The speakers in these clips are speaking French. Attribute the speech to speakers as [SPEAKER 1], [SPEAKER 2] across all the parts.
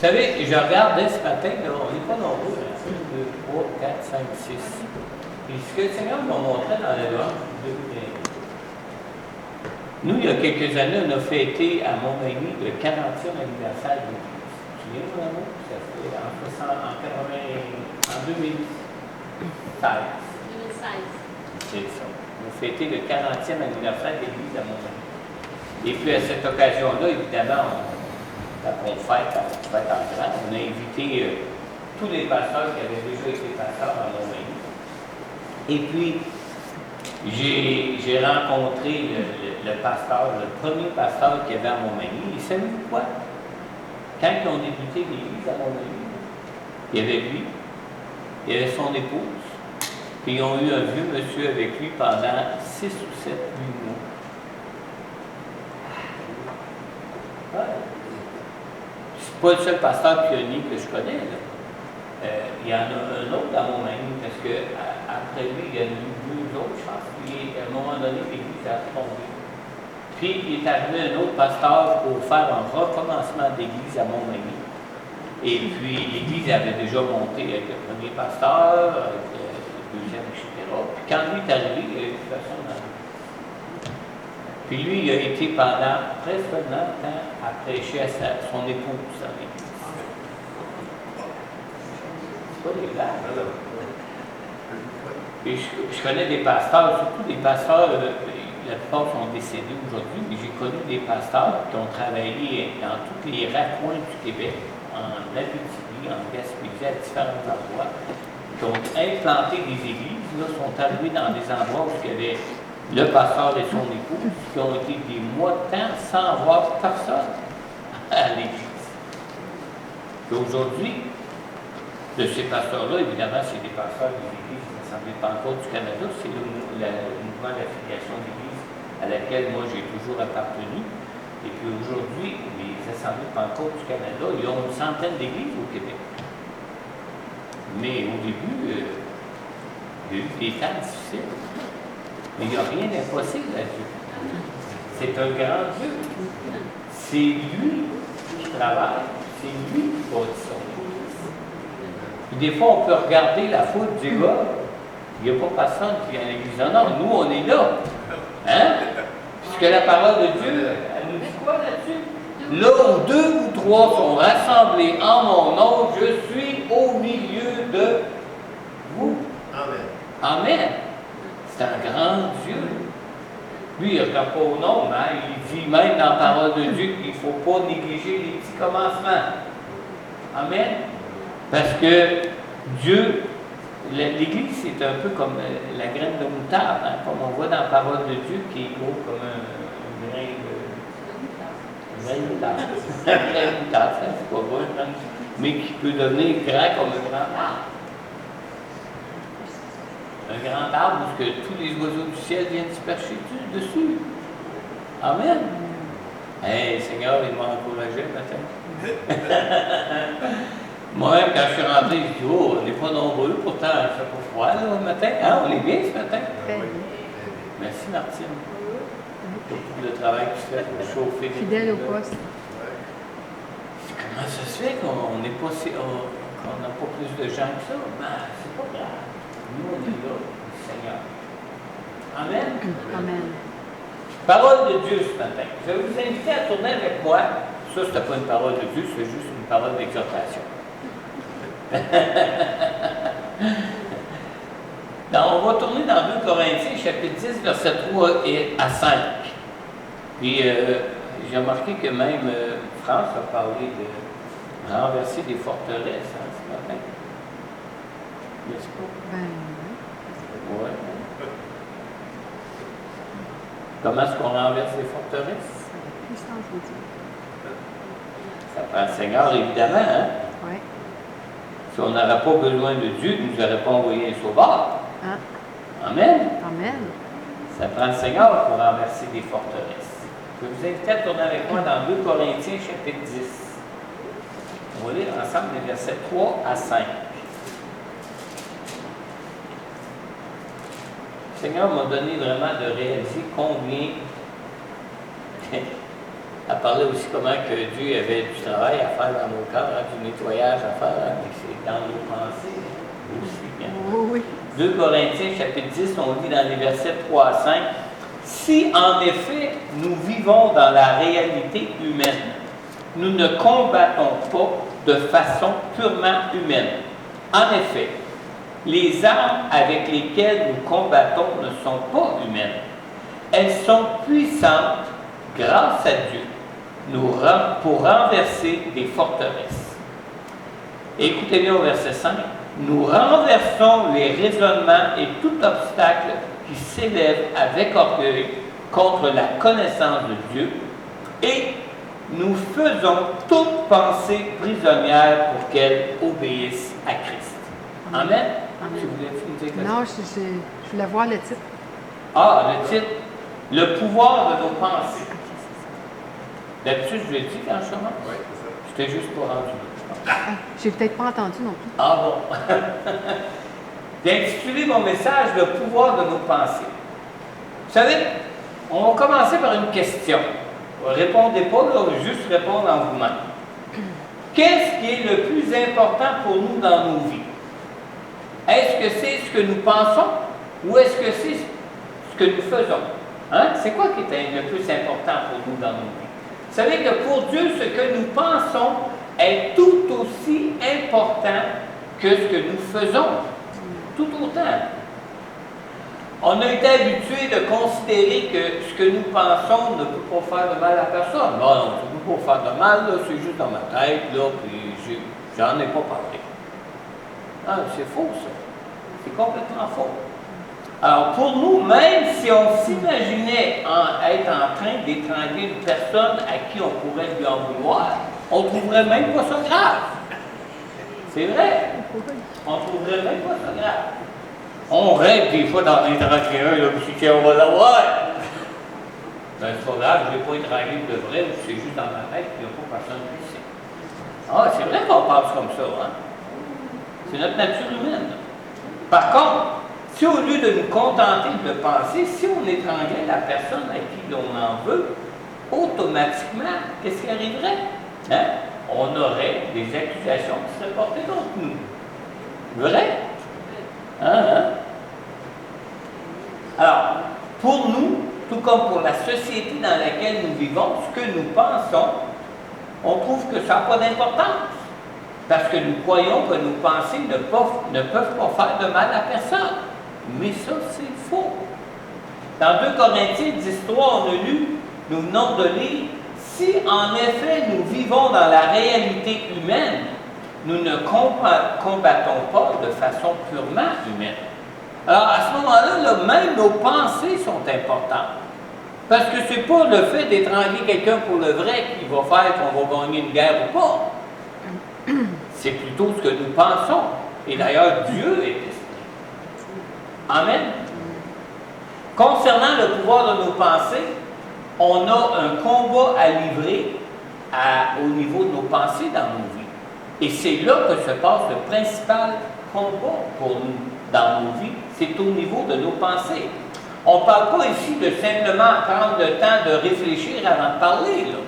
[SPEAKER 1] Vous savez, je regardais ce matin, là, on n'est pas nombreux, 1, 2, 3, 4, 5, 6. Puis ce que le Seigneur m'a montré dans l'Évangile, nous, il y a quelques années, on a fêté à Montmagny le 40e anniversaire de l'Église. Tu viens, mon amour? Ça fait en 2016.
[SPEAKER 2] 2016.
[SPEAKER 1] C'est ça. On a fêté le 40e anniversaire de l'Église à Montmagny. Et puis à cette occasion-là, évidemment, quand on fête en grand, on a invité tous les pasteurs qui avaient déjà été pasteurs à Montmagny. Et puis, j'ai rencontré le pasteur, le premier pasteur qu'il y avait à Montmagny. Et savez-vous quoi? Quand ils ont débuté l'église à Montmagny, il y avait lui, il y avait son épouse, puis ils ont eu un vieux monsieur avec lui pendant 6 ou 7, 8 mois. Ouais. C'est pas le seul pasteur pionnier que je connais, là. Il y en a un autre à Montmagny, parce qu'après lui, il y en a eu 2 autres, je pense. Puis à un moment donné, l'église a tombé. Puis il est arrivé un autre pasteur pour faire un recommencement d'église à Montmagny. Et puis l'église avait déjà monté avec le premier pasteur, avec le deuxième, etc. Puis quand lui est arrivé, il n'y a eu personne dans l'église. Puis lui, il a été pendant presque 9 ans à prêcher à son épouse dans l'église. C'est pas des blagues. Et je connais des pasteurs, surtout des pasteurs, la plupart sont décédés aujourd'hui, mais j'ai connu des pasteurs qui ont travaillé dans tous les raccoins du Québec, en Abitibi, en Gaspésie, à différents endroits, qui ont implanté des églises, là, sont arrivés dans des endroits où il y avait le pasteur et son épouse, qui ont été des mois de temps sans voir personne à l'église. Et aujourd'hui, de ces pasteurs-là, évidemment, c'est des pasteurs des églises de l'Assemblée de Pentecôte du Canada, c'est le mouvement d'affiliation d'église à laquelle moi j'ai toujours appartenu. Et puis aujourd'hui, les Assemblées de Pentecôte du Canada, ils ont une centaine d'églises au Québec. Mais au début, il y a eu des temps difficiles. Mais il n'y a rien d'impossible à Dieu. C'est un grand Dieu. C'est lui qui travaille, c'est lui qui bâtit son église. Puis des fois, on peut regarder la foule du gars, il n'y a pas personne qui vient à l'église. Non, nous, on est là. Hein? Puisque la parole de Dieu, elle nous dit quoi là-dessus? Là où 2 ou 3 sont rassemblés en mon nom, je suis au milieu de vous.
[SPEAKER 3] Amen.
[SPEAKER 1] Amen. C'est un grand Dieu. Lui, il ne regarde pas au nombre, hein? Il dit même dans la parole de Dieu qu'il ne faut pas négliger les petits commencements. Amen. Parce que Dieu, l'Église, c'est un peu comme la graine de moutarde, hein? Comme on voit dans la parole de Dieu, qui est gros comme un grain de moutarde. Un grain de moutarde, ça, c'est pas vrai, mais qui peut devenir grand comme un grand arbre. Un grand arbre où tous les oiseaux du ciel viennent se percher dessus. Amen. Hey, Seigneur, il m'a encouragé le matin. Moi-même, quand je suis rentré, je dis, oh, on n'est pas nombreux, pourtant, il ne fait pas froid là, le matin. Hein, on est bien ce matin. Merci, Martine, pour tout le travail que tu fais pour chauffer.
[SPEAKER 4] Fidèle au poste.
[SPEAKER 1] Comment ça se fait qu'on n'a pas plus de gens que ça? Ben, c'est pas grave. Nous, on est là, le Seigneur. Amen.
[SPEAKER 4] Amen.
[SPEAKER 1] Parole de Dieu ce matin. Je vais vous inviter à tourner avec moi. Ça, c'était pas une parole de Dieu, c'est juste une parole d'exhortation. On va tourner dans 2 Corinthiens, chapitre 10, versets 3 à 5. Puis, j'ai remarqué que même France a parlé de renverser des forteresses ce matin. N'est-ce pas? Oui. Comment est-ce qu'on renverse les forteresses? Ça prend le Seigneur, évidemment, hein?
[SPEAKER 4] Oui.
[SPEAKER 1] Si on n'aurait pas besoin de Dieu, il ne nous aurait pas envoyé un sauveur.
[SPEAKER 4] Ah.
[SPEAKER 1] Amen.
[SPEAKER 4] Amen.
[SPEAKER 1] Ça prend le Seigneur pour renverser des forteresses. Je vais vous inviter à tourner avec moi dans 2 Corinthiens, chapitre 10. On va lire ensemble les versets 3 à 5. Le Seigneur m'a donné vraiment de réaliser combien Elle parlait aussi comment que Dieu avait du travail à faire dans nos cœurs, hein, du nettoyage à faire, hein, mais c'est dans nos pensées aussi. Hein.
[SPEAKER 2] Oui.
[SPEAKER 1] 2 Corinthiens, chapitre 10, on lit dans les versets 3 à 5, « Si en effet nous vivons dans la réalité humaine, nous ne combattons pas de façon purement humaine. En effet, les armes avec lesquelles nous combattons ne sont pas humaines. Elles sont puissantes, grâce à Dieu, pour renverser des forteresses. » Écoutez bien au verset 5. « Nous renversons les raisonnements et tout obstacle qui s'élève avec orgueil contre la connaissance de Dieu et nous faisons toute pensée prisonnière pour qu'elle obéisse à Christ. » Amen.
[SPEAKER 2] Amen.
[SPEAKER 1] Si vous voulez dire quelque
[SPEAKER 2] Non,
[SPEAKER 1] chose.
[SPEAKER 2] je voulais voir le titre.
[SPEAKER 1] Ah, le titre, « Le pouvoir de nos pensées ». D'habitude, je l'ai dit quand je commence.
[SPEAKER 3] Oui, c'est ça.
[SPEAKER 1] J'étais juste pas rendu.
[SPEAKER 2] Ah, j'ai peut-être pas entendu non plus.
[SPEAKER 1] Ah bon. J'ai intitulé mon message « Le pouvoir de nos pensées ». Vous savez, on va commencer par une question. Répondez pas, là, juste répondre en vous-même. Qu'est-ce qui est le plus important pour nous dans nos vies? Est-ce que c'est ce que nous pensons ou est-ce que c'est ce que nous faisons? Hein? C'est quoi qui est le plus important pour nous dans nos vies? Vous savez que pour Dieu, ce que nous pensons est tout aussi important que ce que nous faisons. Tout autant. On a été habitué de considérer que ce que nous pensons ne peut pas faire de mal à personne. Non, non, ça ne peut pas faire de mal, là, c'est juste dans ma tête, là, puis j'en ai pas parlé. Ah, c'est faux, ça. C'est complètement faux. Alors, pour nous, même si on s'imaginait être en train d'étrangler une personne à qui on pourrait lui en vouloir, on ne trouverait même pas ça grave. C'est vrai. On ne trouverait même pas ça grave. On rêve des fois d'en étrangler un, là, puis tiens, on va l'avoir. Ben, c'est pas grave, je ne vais pas étrangler de vrai, c'est juste dans ma tête, puis il n'y a pas personne qui sait. Ah, c'est vrai qu'on pense comme ça, hein? C'est notre nature humaine. Par contre, si au lieu de nous contenter de penser, si on étranglait la personne à qui l'on en veut, automatiquement, qu'est-ce qui arriverait? Hein? On aurait des accusations qui seraient portées contre nous. Vrai? Hein? Alors, pour nous, tout comme pour la société dans laquelle nous vivons, ce que nous pensons, on trouve que ça n'a pas d'importance. Parce que nous croyons que nos pensées ne peuvent pas faire de mal à personne. Mais ça, c'est faux. Dans 2 Corinthiens 10.3, on a lu, nous venons de lire, « Si en effet nous vivons dans la réalité humaine, nous ne combattons pas de façon purement humaine. » Alors, à ce moment-là, là, même nos pensées sont importantes. Parce que ce n'est pas le fait d'étrangler quelqu'un pour le vrai qui va faire qu'on va gagner une guerre ou pas. C'est plutôt ce que nous pensons. Et d'ailleurs, Dieu est esprit. Amen. Concernant le pouvoir de nos pensées, on a un combat à livrer au niveau de nos pensées dans nos vies. Et c'est là que se passe le principal combat pour nous dans nos vies, c'est au niveau de nos pensées. On ne parle pas ici de simplement prendre le temps de réfléchir avant de parler, là.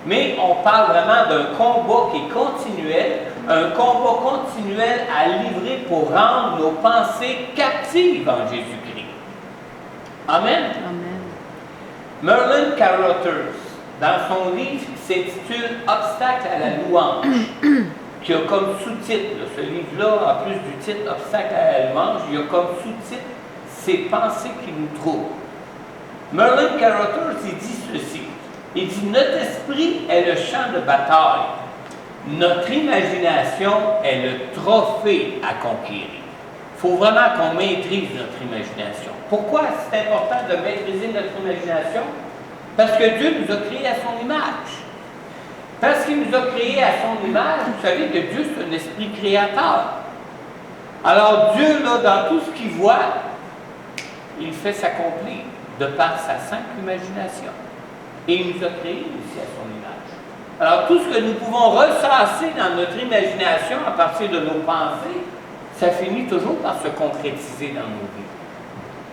[SPEAKER 1] Mais on parle vraiment d'un combat qui est continuel, un combat continuel à livrer pour rendre nos pensées captives en Jésus-Christ. Amen.
[SPEAKER 2] Amen.
[SPEAKER 1] Merlin Carothers, dans son livre qui s'intitule « Obstacle à la louange », qui a comme sous-titre, ce livre-là, en plus du titre « Obstacle à la louange », il y a comme sous-titre « Ces pensées qui nous troublent ». Merlin Carothers, il dit ceci. Il dit, notre esprit est le champ de bataille. Notre imagination est le trophée à conquérir. Il faut vraiment qu'on maîtrise notre imagination. Pourquoi c'est important de maîtriser notre imagination? Parce que Dieu nous a créés à son image. Parce qu'il nous a créés à son image, vous savez que Dieu, c'est un esprit créateur. Alors Dieu, là, dans tout ce qu'il voit, il fait s'accomplir de par sa simple imagination. Et il nous a créés aussi à son image. Alors, tout ce que nous pouvons ressasser dans notre imagination à partir de nos pensées, ça finit toujours par se concrétiser dans nos vies.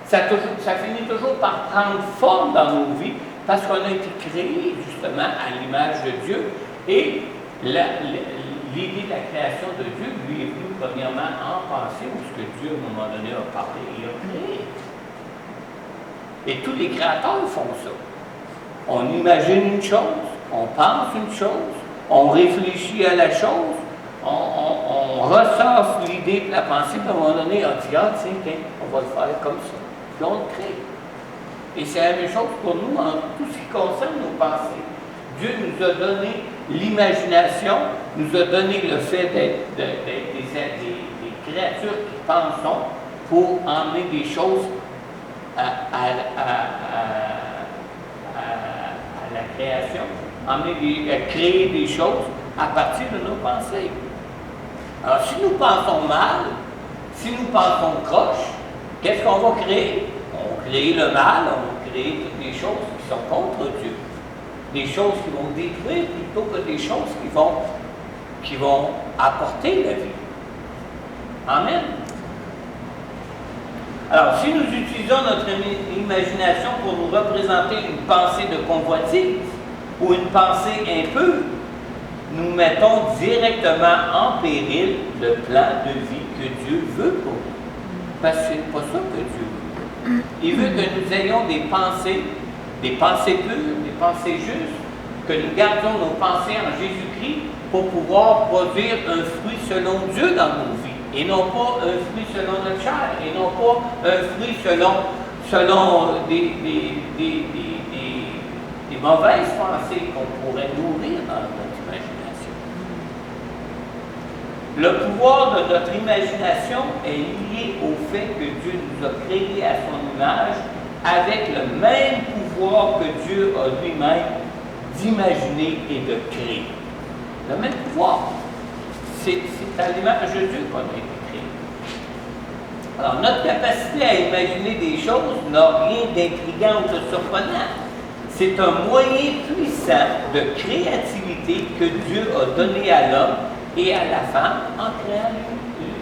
[SPEAKER 1] Ça finit toujours par prendre forme dans nos vies, Parce qu'on a été créé justement à l'image de Dieu et l'idée de la création de Dieu lui est venue premièrement en pensée où ce que Dieu à un moment donné a parlé et a créé. Et tous les créateurs font ça. On imagine une chose, on pense une chose, on réfléchit à la chose, on ressasse l'idée de la pensée, puis à un moment donné, on dit, ah tiens, on va le faire comme ça. Puis on le crée. Et c'est la même chose pour nous en tout ce qui concerne nos pensées. Dieu nous a donné l'imagination, nous a donné le fait d'être des créatures qui pensent pour emmener des choses à la création, à créer des choses à partir de nos pensées. Alors, si nous pensons mal, si nous pensons croche, qu'est-ce qu'on va créer? On va créer le mal, on va créer toutes les choses qui sont contre Dieu. Des choses qui vont détruire plutôt que des choses qui vont apporter la vie. Amen. Alors, si nous utilisons notre imagination pour nous représenter une pensée de convoitise ou une pensée impure, nous mettons directement en péril le plan de vie que Dieu veut pour nous. Parce que ce n'est pas ça que Dieu veut. Il veut que nous ayons des pensées pures, des pensées justes, que nous gardions nos pensées en Jésus-Christ pour pouvoir produire un fruit selon Dieu dans nos vies, et non pas un fruit selon notre chair, et non pas un fruit selon des mauvaises pensées qu'on pourrait nourrir dans notre imagination. Le pouvoir de notre imagination est lié au fait que Dieu nous a créés à son image avec le même pouvoir que Dieu a lui-même d'imaginer et de créer. Le même pouvoir. C'est à l'image de Dieu qu'on a été créé. Alors, notre capacité à imaginer des choses n'a rien d'intriguant ou de surprenant. C'est un moyen puissant de créativité que Dieu a donné à l'homme et à la femme en créant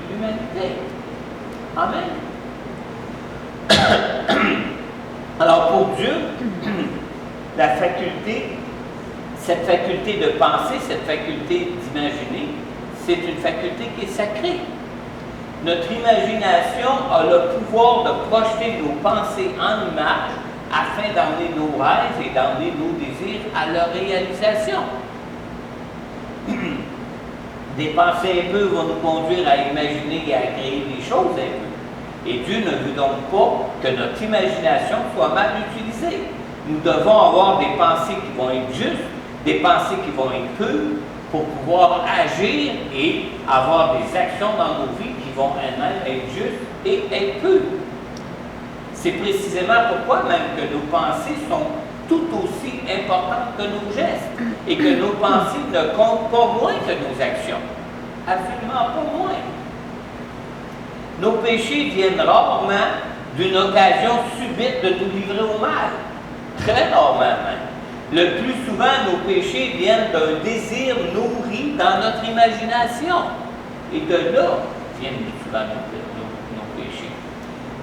[SPEAKER 1] l'humanité. Amen. Alors, pour Dieu, cette faculté de penser, cette faculté d'imaginer, c'est une faculté qui est sacrée. Notre imagination a le pouvoir de projeter nos pensées en images afin d'emmener nos rêves et d'emmener nos désirs à leur réalisation. Des pensées impures vont nous conduire à imaginer et à créer des choses impures. Et Dieu ne veut donc pas que notre imagination soit mal utilisée. Nous devons avoir des pensées qui vont être justes, des pensées qui vont être pures, pour pouvoir agir et avoir des actions dans nos vies qui vont elles-mêmes être justes et être pures. C'est précisément pourquoi même que nos pensées sont tout aussi importantes que nos gestes et que nos pensées ne comptent pas moins que nos actions. Absolument pas moins. Nos péchés viennent rarement d'une occasion subite de nous livrer au mal. Très rarement même. Le plus souvent, nos péchés viennent d'un désir nourri dans notre imagination. Et de là viennent souvent nos péchés.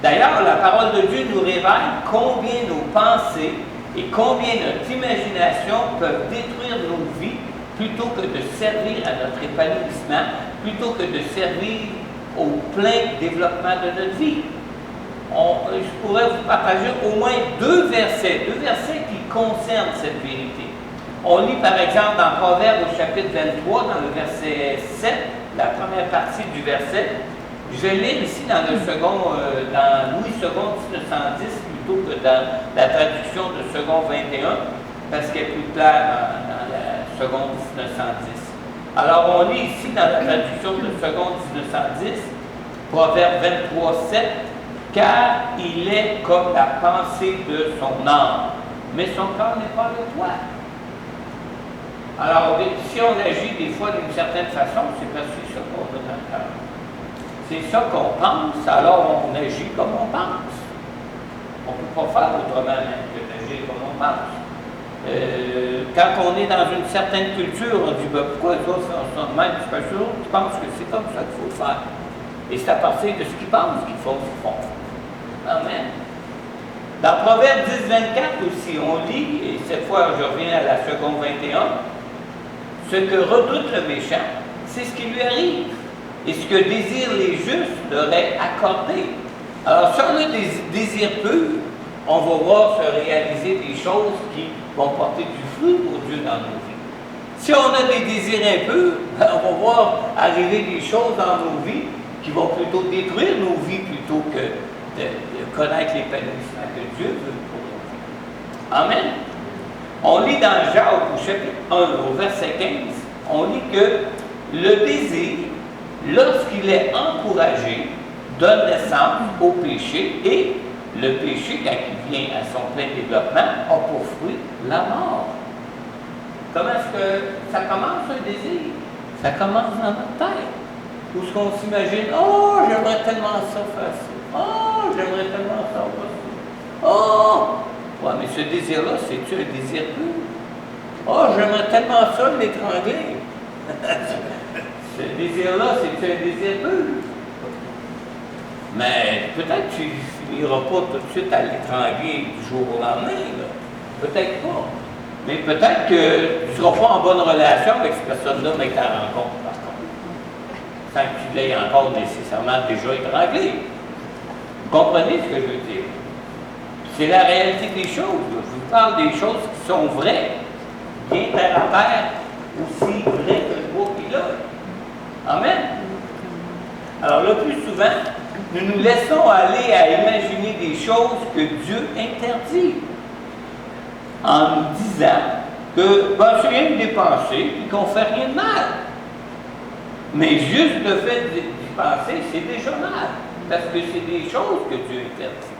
[SPEAKER 1] D'ailleurs, la parole de Dieu nous révèle combien nos pensées et combien notre imagination peuvent détruire nos vies plutôt que de servir à notre épanouissement, plutôt que de servir au plein développement de notre vie. Je pourrais vous partager au moins deux versets qui concernent cette vérité. On lit par exemple dans Proverbes au chapitre 23, dans le verset 7, la première partie du verset. Je vais lire ici dans le second, dans Louis II 1910, plutôt que dans la traduction de second 21, parce qu'elle est plus claire dans la seconde 1910. Alors on lit ici dans la traduction de seconde 1910, Proverbe 23, 7, car il est comme la pensée de son âme, mais son cœur n'est pas le toi. Alors, si on agit des fois d'une certaine façon, c'est parce que c'est ça qu'on a dans le cœur. C'est ça qu'on pense, alors on agit comme on pense. On ne peut pas faire autrement même que d'agir comme on pense. Quand on est dans une certaine culture, on dit ben, pourquoi les autres font ça de même? C'est parce que les autres pensent que c'est comme ça qu'il faut le faire. Et c'est à partir de ce qu'ils pensent qu'ils font. Amen. Dans Proverbe 10, 24 aussi, on lit, et cette fois je reviens à la seconde 21, ce que redoute le méchant, c'est ce qui lui arrive. Et ce que désirent les justes leur est accordé. Alors, si on a des désirs purs, on va voir se réaliser des choses qui vont porter du fruit pour Dieu dans nos vies. Si on a des désirs impurs, on va voir arriver des choses dans nos vies qui vont plutôt détruire nos vies plutôt que de connaître l'épanouissement que Dieu veut pour nos vies. Amen. On lit dans Jacques au chapitre 1, au verset 15, on lit que le désir, lorsqu'il est encouragé, donne naissance au péché et le péché, quand il vient à son plein développement, a pour fruit la mort. Comment est-ce que ça commence un désir? Ça commence dans notre tête. Où est-ce qu'on s'imagine, oh, j'aimerais tellement ça faire ça. Oh, j'aimerais tellement ça faire ça. Oh! Ouais, mais ce désir-là, c'est-tu un désir pur? Oh, j'aimerais tellement ça l'étrangler. Ce désir-là, c'est-tu un désir pur? Mais peut-être que tu ne finiras pas tout de suite à l'étrangler du jour au lendemain. Peut-être pas. Mais peut-être que tu ne seras pas en bonne relation avec cette personne-là, mais que tu la rencontres, par contre. Sans que tu l'aies encore nécessairement déjà étranglé. Vous comprenez ce que je veux dire? C'est la réalité des choses. Je vous parle des choses qui sont vraies. Bien terre à terre, aussi vrai que le beau pilote. Amen. Alors le plus souvent, nous nous laissons aller à imaginer des choses que Dieu interdit. En nous disant que c'est rien de dépenser et qu'on ne fait rien de mal. Mais juste le fait de dépenser, c'est déjà mal. Parce que c'est des choses que Dieu interdit.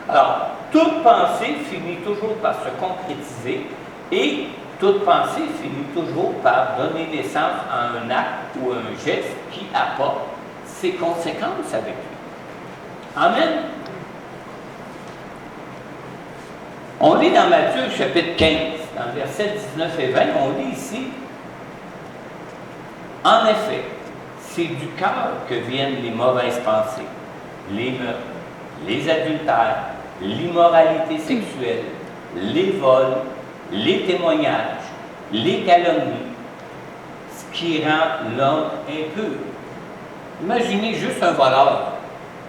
[SPEAKER 1] Alors, toute pensée finit toujours par se concrétiser et toute pensée finit toujours par donner naissance à un acte ou un geste qui apporte ses conséquences avec lui. Amen. On lit dans Matthieu chapitre 15, dans versets 19 et 20, on lit ici, en effet, c'est du cœur que viennent les mauvaises pensées, les meurtres, les adultères, l'immoralité sexuelle, les vols, les témoignages, les calomnies, ce qui rend l'homme impur. Imaginez juste un voleur.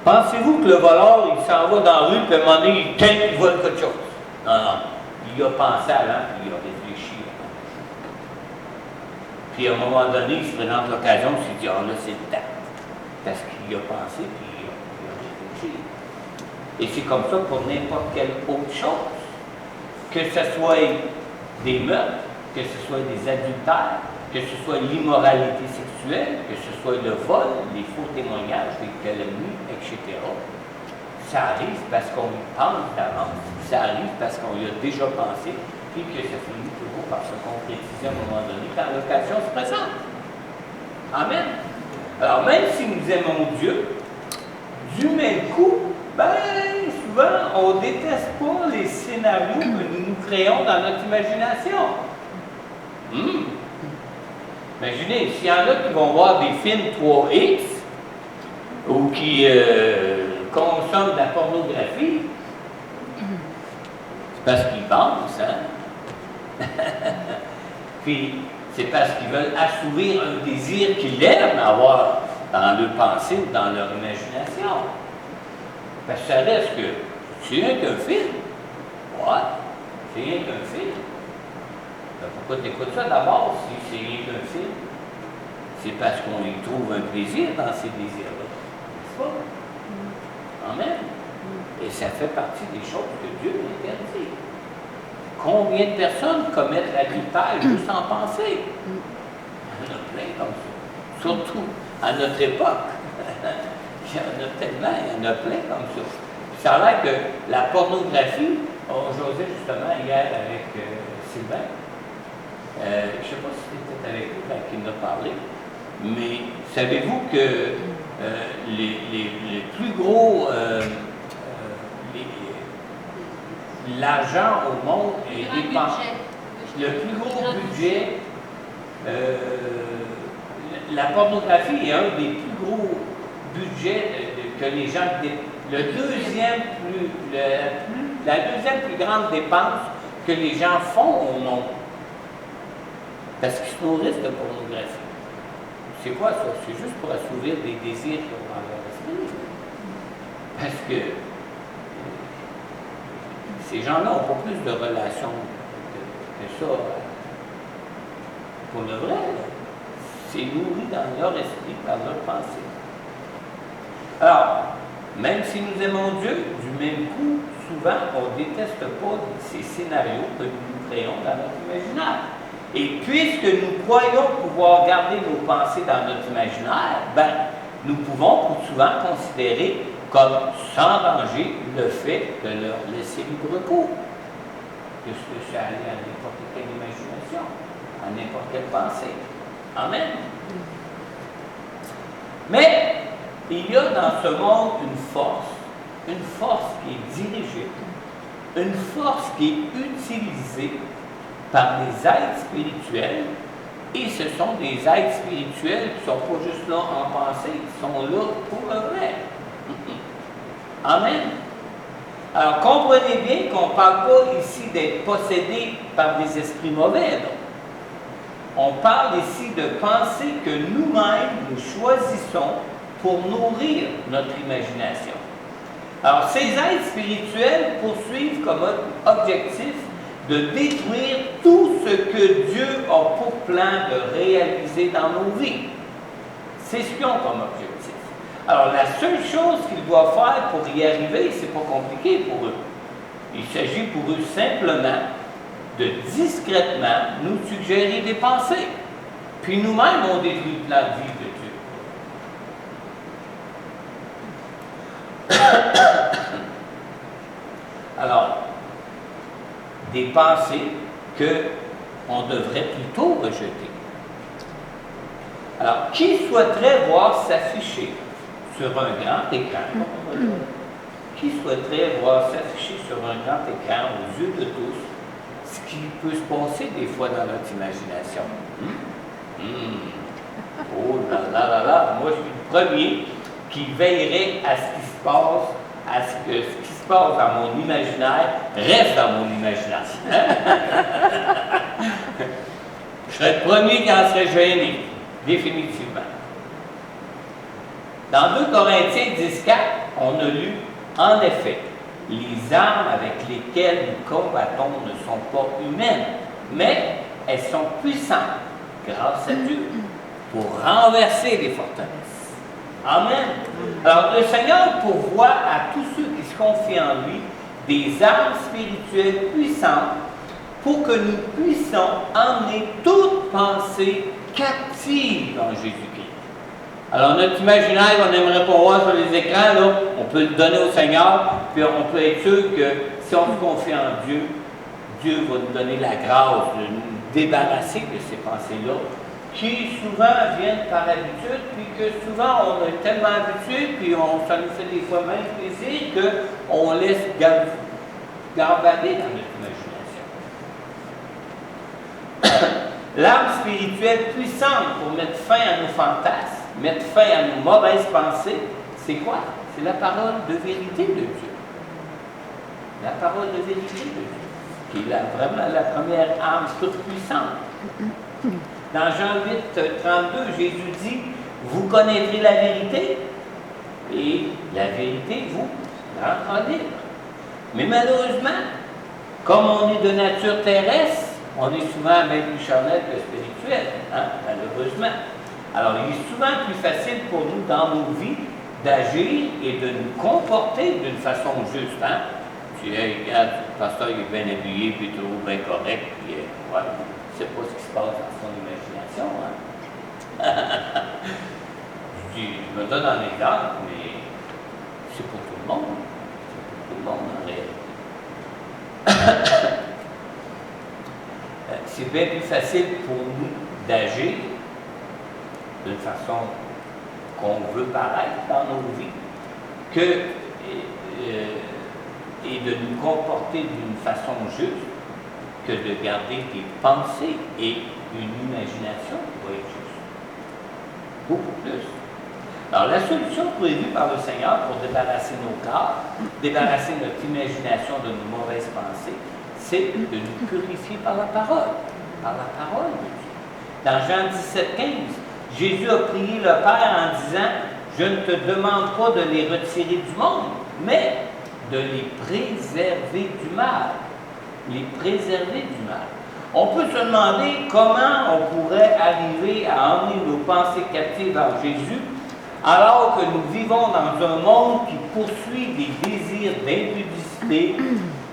[SPEAKER 1] Pensez-vous que le voleur, il s'en va dans la rue, puis à un moment donné, il vole quelque chose? Non, non. Il a pensé avant, puis il a réfléchi. Puis à un moment donné, il se présente l'occasion, il s'est dit, ah là, c'est le temps. Parce qu'il a pensé, puis il a réfléchi. Et c'est comme ça pour n'importe quelle autre chose. Que ce soit des meurtres, que ce soit des adultères, que ce soit l'immoralité sexuelle, que ce soit le vol, les faux témoignages, les calomnies, etc. Ça arrive parce qu'on y pense d'avance, ça arrive parce qu'on y a déjà pensé, puis que ça finit toujours par se concrétiser à un moment donné quand l'occasion se présente. Amen. Alors même si nous aimons Dieu, du même coup, souvent on ne déteste pas les scénarios que nous créons dans notre imagination. Imaginez, s'il y en a qui vont voir des films 3X ou qui consomment de la pornographie, c'est parce qu'ils pensent, hein? Puis c'est parce qu'ils veulent assouvir un désir qu'ils aiment avoir dans leur pensée ou dans leur imagination. Parce que ça reste que c'est rien qu'un film. Ouais, c'est rien qu'un film. Pourquoi tu écoutes ça d'abord si c'est rien qu'un film? C'est parce qu'on y trouve un plaisir dans ces désirs-là. N'est-ce pas? Amen. Et ça fait partie des choses que Dieu interdit. Combien de personnes commettent l'adultère juste en pensée? Il y en a plein comme ça. Surtout à notre époque. Il y en a tellement, il y en a plein comme ça. Ça a l'air que la pornographie, on jasait justement hier avec Sylvain. Je ne sais pas si c'était avec vous quand il en a parlé, mais savez-vous que les plus gros, l'argent au monde est dépensé. Le plus gros budget, la pornographie est un des plus gros budgets que les gens la deuxième plus grande dépense que les gens font au monde, parce qu'ils se nourrissent de pornographie. C'est quoi ça? C'est juste pour assouvir des désirs qu'ils ont dans leur esprit. Parce que ces gens-là n'ont pas plus de relations que ça pour le vrai. C'est nourri dans leur esprit, dans leur pensée. Alors, même si nous aimons Dieu, du même coup, souvent, on ne déteste pas ces scénarios que nous créons dans notre imaginaire. Et puisque nous croyons pouvoir garder nos pensées dans notre imaginaire, nous pouvons souvent considérer comme sans danger le fait de leur laisser libre cours. Puisque c'est aller à n'importe quelle imagination, à n'importe quelle pensée. Amen. Mais il y a dans ce monde une force qui est dirigée, une force qui est utilisée par des êtres spirituels, et ce sont des êtres spirituels qui ne sont pas juste là en pensée, ils sont là pour le vrai. Amen. Alors comprenez bien qu'on ne parle pas ici d'être possédé par des esprits mauvais, non? On parle ici de penser que nous-mêmes, nous choisissons pour nourrir notre imagination. Alors, ces êtres spirituels poursuivent comme objectif de détruire tout ce que Dieu a pour plan de réaliser dans nos vies. C'est ce qu'ils ont comme objectif. Alors, la seule chose qu'ils doivent faire pour y arriver, c'est pas compliqué pour eux. Il s'agit pour eux simplement de discrètement nous suggérer des pensées. Puis nous-mêmes, on détruit le plan de vie de Dieu. Alors, des pensées qu'on devrait plutôt rejeter. Alors, qui souhaiterait voir s'afficher sur un grand écran, qui souhaiterait voir s'afficher sur un grand écran aux yeux de tous ce qui peut se passer des fois dans notre imagination? Oh là là là là, moi je suis le premier qui veillerait à ce qui se passe, à ce que ce qui se passe dans mon imaginaire reste dans mon imaginaire. Je serais le premier qui en serait gêné, définitivement. Dans 2 Corinthiens 10,4, on a lu, en effet, les armes avec lesquelles nous combattons ne sont pas humaines, mais elles sont puissantes, grâce à Dieu, pour renverser les forteresses. Amen. Alors, le Seigneur pourvoit à tous ceux qui se confient en lui des armes spirituelles puissantes pour que nous puissions emmener toute pensée captive dans Jésus-Christ. Alors, notre imaginaire qu'on n'aimerait pas voir sur les écrans, là, on peut le donner au Seigneur, puis on peut être sûr que si on se confie en Dieu, Dieu va nous donner la grâce de nous débarrasser de ces pensées-là, qui souvent viennent par habitude, puis que souvent on est tellement habitué, puis ça nous fait des fois même plaisir qu'on laisse gambader dans notre imagination. L'arme spirituelle puissante pour mettre fin à nos fantasmes, mettre fin à nos mauvaises pensées, c'est quoi? C'est la parole de vérité de Dieu. La parole de vérité de Dieu, qui est vraiment la première arme toute puissante. Dans Jean 8, 32, Jésus dit, vous connaîtrez la vérité, et la vérité vous rendra libre. Mais malheureusement, comme on est de nature terrestre, on est souvent même plus charnel que spirituel, hein, malheureusement. Alors, il est souvent plus facile pour nous, dans nos vies, d'agir et de nous comporter d'une façon juste. Hein? Tu dis, hey, regarde, le pasteur il est bien habillé, puis tout bien correct, puis ouais, c'est pas ce qui se passe dans son imagination. Hein? Je me donne un exemple, mais c'est pour tout le monde. C'est pour tout le monde en réalité. C'est bien plus facile pour nous d'agir d'une façon qu'on veut paraître dans nos vies et de nous comporter d'une façon juste que de garder des pensées et une imagination qui va être juste. Beaucoup plus. Alors, la solution prévue par le Seigneur pour débarrasser nos corps, débarrasser notre imagination de nos mauvaises pensées, c'est de nous purifier par la parole. Par la parole de Dieu. Dans Jean 17,15, Jésus a prié le Père en disant « Je ne te demande pas de les retirer du monde, mais de les préserver du mal. » Les préserver du mal. On peut se demander comment on pourrait arriver à emmener nos pensées captives vers Jésus alors que nous vivons dans un monde qui poursuit des désirs d'impudicité,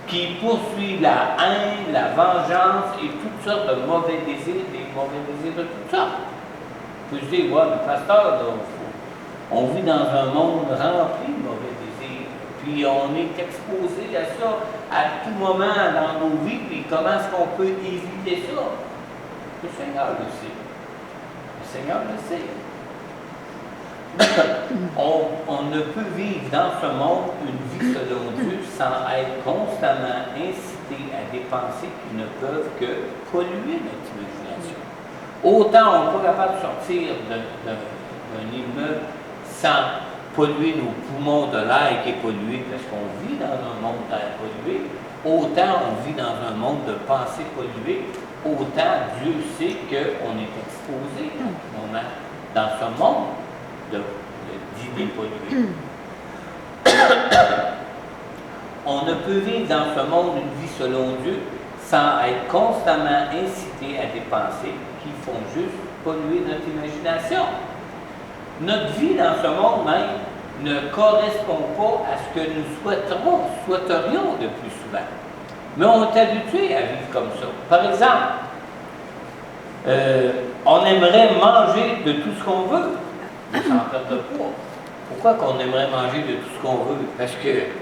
[SPEAKER 1] qui poursuit la haine, la vengeance et toutes sortes de mauvais désirs, des mauvais désirs de toutes sortes. Vous pouvez se dire, ouais, mais pasteur, là, on vit dans un monde rempli de mauvais désirs, puis on est exposé à ça à tout moment dans nos vies, puis comment est-ce qu'on peut éviter ça? Le Seigneur le sait. Le Seigneur le sait. On ne peut vivre dans ce monde une vie selon Dieu sans être constamment incité à des pensées qui ne peuvent que polluer notre imagination. Autant on n'est pas capable de sortir d'un immeuble sans polluer nos poumons de l'air qui est pollué parce qu'on vit dans un monde d'air pollué, autant on vit dans un monde de pensées polluées, autant Dieu sait qu'on est exposé dans ce monde d'idées polluées. On ne peut vivre dans ce monde une vie selon Dieu sans être constamment incité à des pensées qui font juste polluer notre imagination. Notre vie dans ce monde même ne correspond pas à ce que nous souhaiterions le plus souvent. Mais on est habitué à vivre comme ça. Par exemple, on aimerait manger de tout ce qu'on veut, sans perdre de poids. Pourquoi qu'on aimerait manger de tout ce qu'on veut? Parce que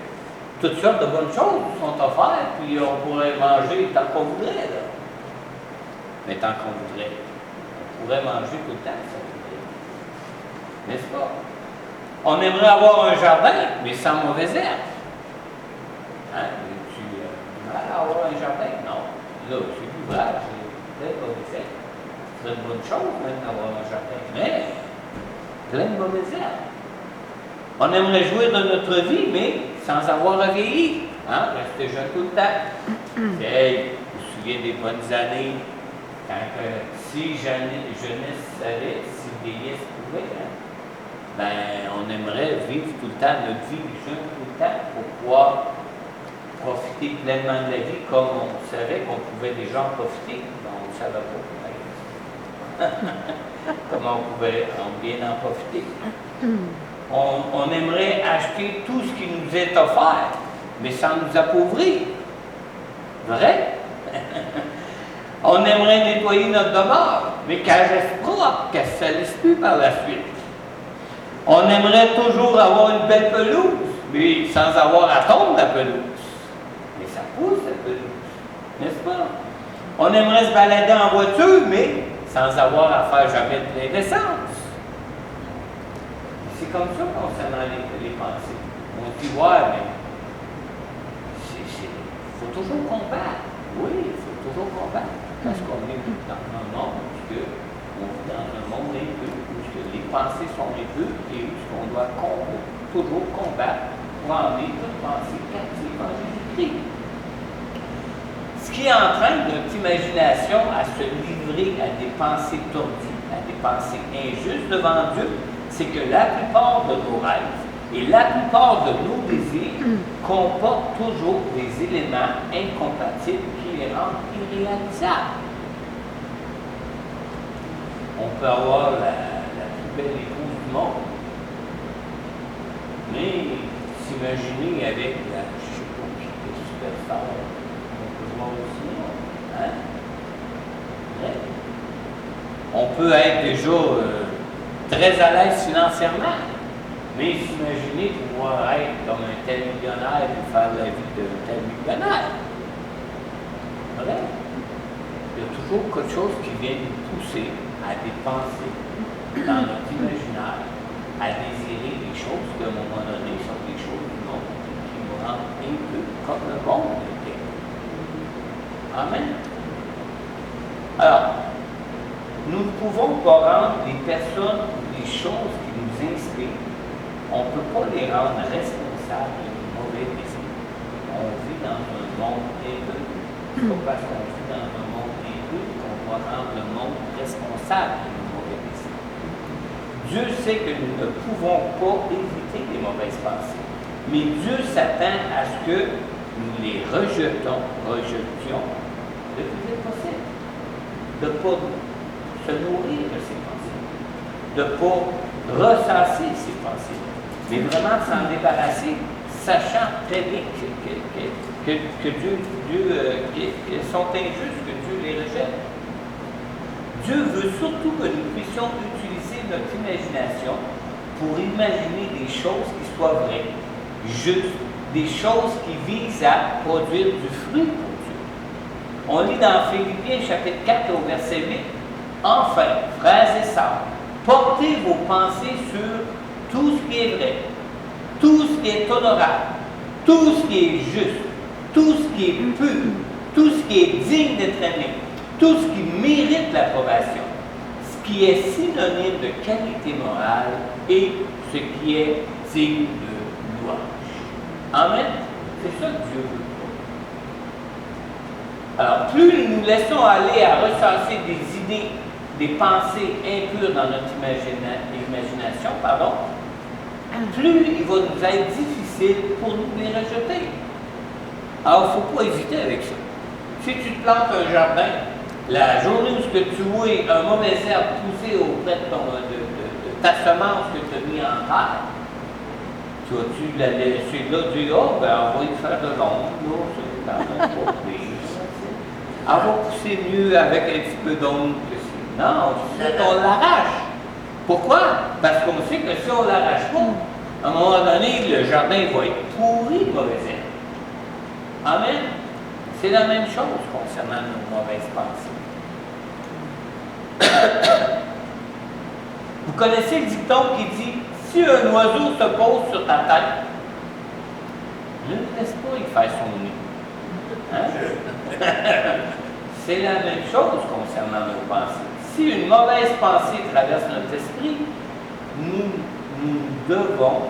[SPEAKER 1] toutes sortes de bonnes choses sont offertes, puis on pourrait manger tant qu'on voudrait, là. Mais tant qu'on voudrait. On pourrait manger tout le temps, si on voudrait. N'est-ce pas? On aimerait avoir un jardin, mais sans mauvaises herbes. Hein? Tu as mal à avoir un jardin? Non. Là, c'est l'ouvrage, c'est plein de mauvaises herbes. C'est une bonne chose, même, d'avoir un jardin. Mais plein de mauvaises herbes. On aimerait jouir de notre vie, mais sans avoir à vieillir. Hein? Rester jeune tout le temps. Hey, je me souviens des bonnes années, quand si jeunesse savait, si vieillesse pouvait, hein? Ben, on aimerait vivre tout le temps notre vie jeune tout le temps pour pouvoir profiter pleinement de la vie comme on savait qu'on pouvait déjà en profiter. Ben, on ne savait pas. Comment on pouvait bien en profiter. On aimerait acheter tout ce qui nous est offert, mais sans nous appauvrir. Vrai? On aimerait nettoyer notre demeure, mais qu'elle reste propre, qu'elle ne se salisse plus par la suite. On aimerait toujours avoir une belle pelouse, mais sans avoir à tondre la pelouse. Mais ça pousse, la pelouse, n'est-ce pas? On aimerait se balader en voiture, mais sans avoir à faire jamais de plein d'essence. C'est comme ça concernant les pensées. On se dit, ouais, mais il faut toujours combattre. Oui, il faut toujours combattre. Parce qu'on est dans un monde où on vit dans un monde impur, où les pensées sont impures et où on doit toujours combattre pour emmener toute pensée captive en Jésus-Christ. Ce qui entraîne notre imagination à se livrer à des pensées tordues, à des pensées injustes devant Dieu, c'est que la plupart de nos rêves et la plupart de nos désirs comportent toujours des éléments incompatibles qui les rendent irréalisables. On peut avoir la plus belle épouse du monde, mais s'imaginer avec la, je ne sais pas qui est superstar, on peut voir au cinéma. Hein? Ouais. On peut être déjà très à l'aise financièrement, mais s'imaginer pouvoir être comme un tel millionnaire et faire la vie d'un tel millionnaire. Vrai? Il y a toujours quelque chose qui vient nous pousser à des pensées dans notre imaginaire, à désirer des choses qui, à un moment donné, sont des choses du monde qui nous rendent un peu comme le monde était. Amen. Alors, nous ne pouvons pas rendre les personnes ou les choses choses qui nous inspirent, on ne peut pas les rendre responsables de mauvais décisions. On vit dans un monde haineux. C'est pas parce qu'on vit dans un monde haineux qu'on doit rendre le monde responsable de nos mauvais décisions. Dieu sait que nous ne pouvons pas éviter les mauvaises pensées, mais Dieu s'attend à ce que nous les rejetions le plus vite possible. De ne pas se nourrir de ces pensées, de ne pas ressasser ces pensées, mais vraiment s'en débarrasser, sachant très bien que Dieu qu'ils sont injustes, que Dieu les rejette. Dieu veut surtout que nous puissions utiliser notre imagination pour imaginer des choses qui soient vraies, justes, des choses qui visent à produire du fruit pour Dieu. On lit dans Philippiens chapitre 4 au verset 8, « Enfin, frères et sœurs, portez vos pensées sur tout ce qui est vrai, tout ce qui est honorable, tout ce qui est juste, tout ce qui est pur, tout ce qui est digne d'être aimé, tout ce qui mérite l'approbation, ce qui est synonyme de qualité morale et ce qui est digne de louange. » Amen. C'est ça que Dieu veut. Alors, plus nous laissons aller à recenser des idées, des pensées impures dans notre imagination, plus il va nous être difficile pour nous de les rejeter. Alors, il ne faut pas hésiter avec ça. Si tu te plantes un jardin, la journée où tu vois un mauvais herbe pousser auprès de ta semence que tu as mis en terre, tu vas-tu la laisser là, dire, oh, ben, on va y faire de l'ombre, c'est quand même pas pire. Elle va pousser mieux avec un petit peu d'ombre que si. Non, on l'arrache. Pourquoi? Parce qu'on sait que si on ne l'arrache pas, à un moment donné, le jardin va être pourri de mauvaises herbes. Amen. C'est la même chose concernant nos mauvaises pensées. Vous connaissez le dicton qui dit « Si un oiseau se pose sur ta tête, ne le laisse pas y faire son nid. » Hein? C'est la même chose concernant nos pensées. Si une mauvaise pensée traverse notre esprit, nous ne devons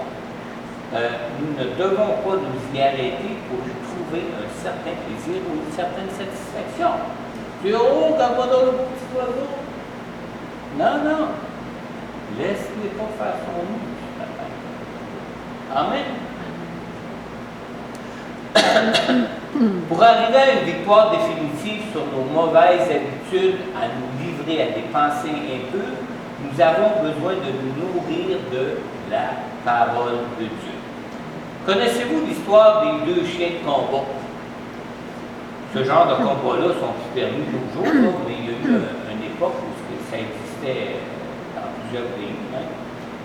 [SPEAKER 1] pas nous y arrêter pour y trouver un certain plaisir ou une certaine satisfaction. Tu dis, oh, regarde-moi dans le petit oiseau. Non, non. Laisse-les pas faire son nid. Amen. Pour arriver à une victoire définitive sur nos mauvaises habitudes, à nous livrer à des pensées impures, nous avons besoin de nous nourrir de la parole de Dieu. Connaissez-vous l'histoire des deux chiens de combat? Ce genre de combats-là sont plus permis toujours, mais il y a eu une époque où ça existait dans plusieurs pays. Hein?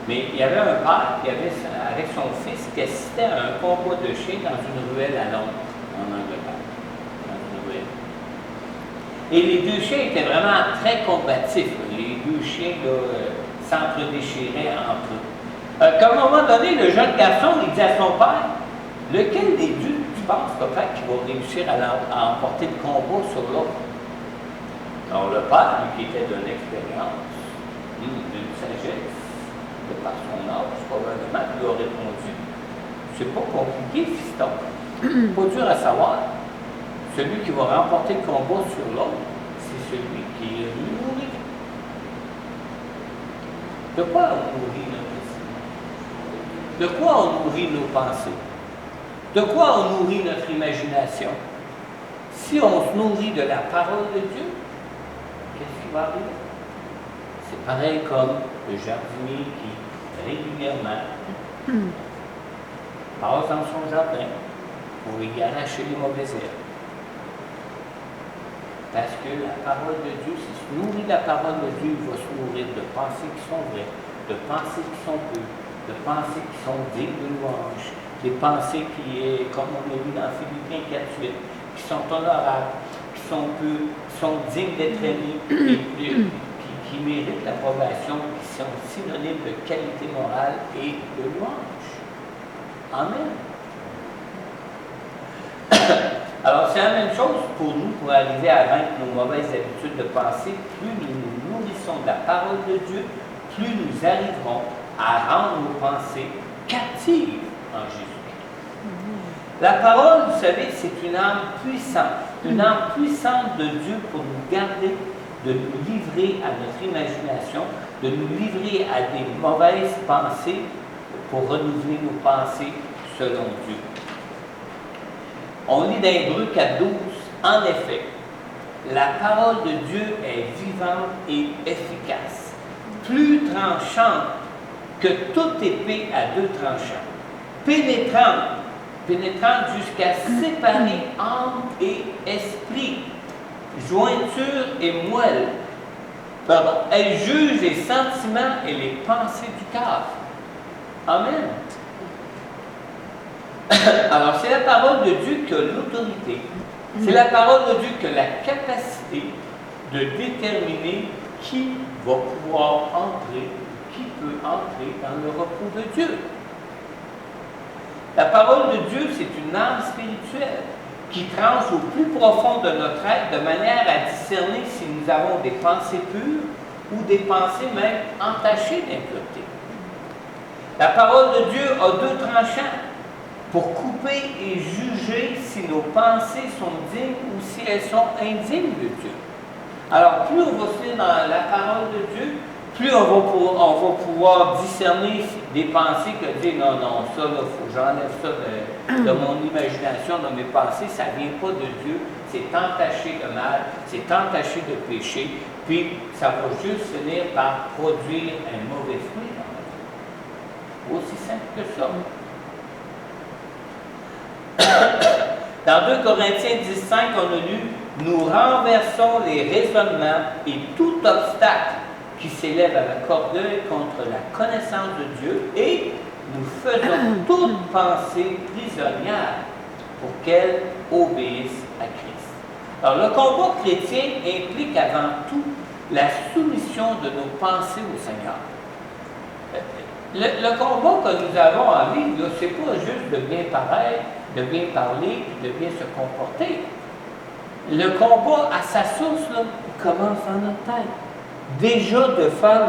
[SPEAKER 1] Mais il y avait un père qui avait, avec son fils, qui assistait à un combat de chiens dans une ruelle à Londres, en Angleterre. Dans une ruelle. Et les deux chiens étaient vraiment très combatifs. Les deux chiens s'entre-déchiraient entre eux. À un moment donné, le jeune garçon, il dit à son père, « Lequel des deux tu penses, papa, qui va réussir à emporter le combat sur l'autre? » Alors le père, lui qui était d'une expérience, d'une sagesse, de par son âge, probablement, lui a répondu, « C'est pas compliqué, fiston. Pas dur à savoir. Celui qui va remporter le combat sur l'autre, c'est celui qui est nourri. » De quoi on nourrit notre esprit? De quoi on nourrit nos pensées? De quoi on nourrit notre imagination? Si on se nourrit de la parole de Dieu, qu'est-ce qui va arriver? C'est pareil comme le jardinier qui régulièrement passe dans son jardin pour y arracher les mauvaises herbes. Parce que la parole de Dieu, si se nourrit de la parole de Dieu, il va se nourrir de pensées qui sont vraies, de pensées qui sont pures, de pensées qui sont dignes de louange, des pensées qui, comme on l'a vu dans Philippiens 4:8, qui sont honorables, qui sont pures, qui sont dignes d'être aimées, et qui méritent l'approbation, qui sont synonymes de qualité morale et de louange. Amen. Alors, c'est la même chose pour nous, pour arriver à vaincre nos mauvaises habitudes de pensée. Plus nous nous nourrissons de la parole de Dieu, plus nous arriverons à rendre nos pensées captives en Jésus-Christ. La parole, vous savez, c'est une âme puissante de Dieu pour nous garder, de nous livrer à notre imagination, de nous livrer à des mauvaises pensées, pour renouveler nos pensées selon Dieu. On lit dans Hébreux 4.12, en effet, la parole de Dieu est vivante et efficace, plus tranchante que toute épée à deux tranchants, pénétrante jusqu'à séparer âme et esprit, jointure et moelle. Pardon. Elle juge les sentiments et les pensées du cœur. Amen. Alors, c'est la parole de Dieu qui a l'autorité. C'est la parole de Dieu qui a la capacité de déterminer qui va pouvoir entrer, qui peut entrer dans le repos de Dieu. La parole de Dieu, c'est une âme spirituelle qui tranche au plus profond de notre être de manière à discerner si nous avons des pensées pures ou des pensées même entachées d'impureté. La parole de Dieu a deux tranchants pour couper et juger si nos pensées sont dignes ou si elles sont indignes de Dieu. Alors, plus on va se lire dans la parole de Dieu, plus on va pouvoir discerner des pensées que dire non, ça, il faut que j'enlève ça de mon imagination, de mes pensées, ça ne vient pas de Dieu, c'est entaché de mal, c'est entaché de péché, puis ça va juste finir par produire un mauvais fruit dans notre vie. Aussi simple que ça. Dans 2 Corinthiens 10.5, on a lu « Nous renversons les raisonnements et tout obstacle qui s'élève avec orgueil contre la connaissance de Dieu et nous faisons toute pensée prisonnière pour qu'elle obéisse à Christ. » Alors, le combat chrétien implique avant tout la soumission de nos pensées au Seigneur. Le combat que nous avons en vie, ce n'est pas juste de bien paraître, de bien parler, de bien se comporter. Le combat, à sa source, là, commence dans notre tête. Déjà de faire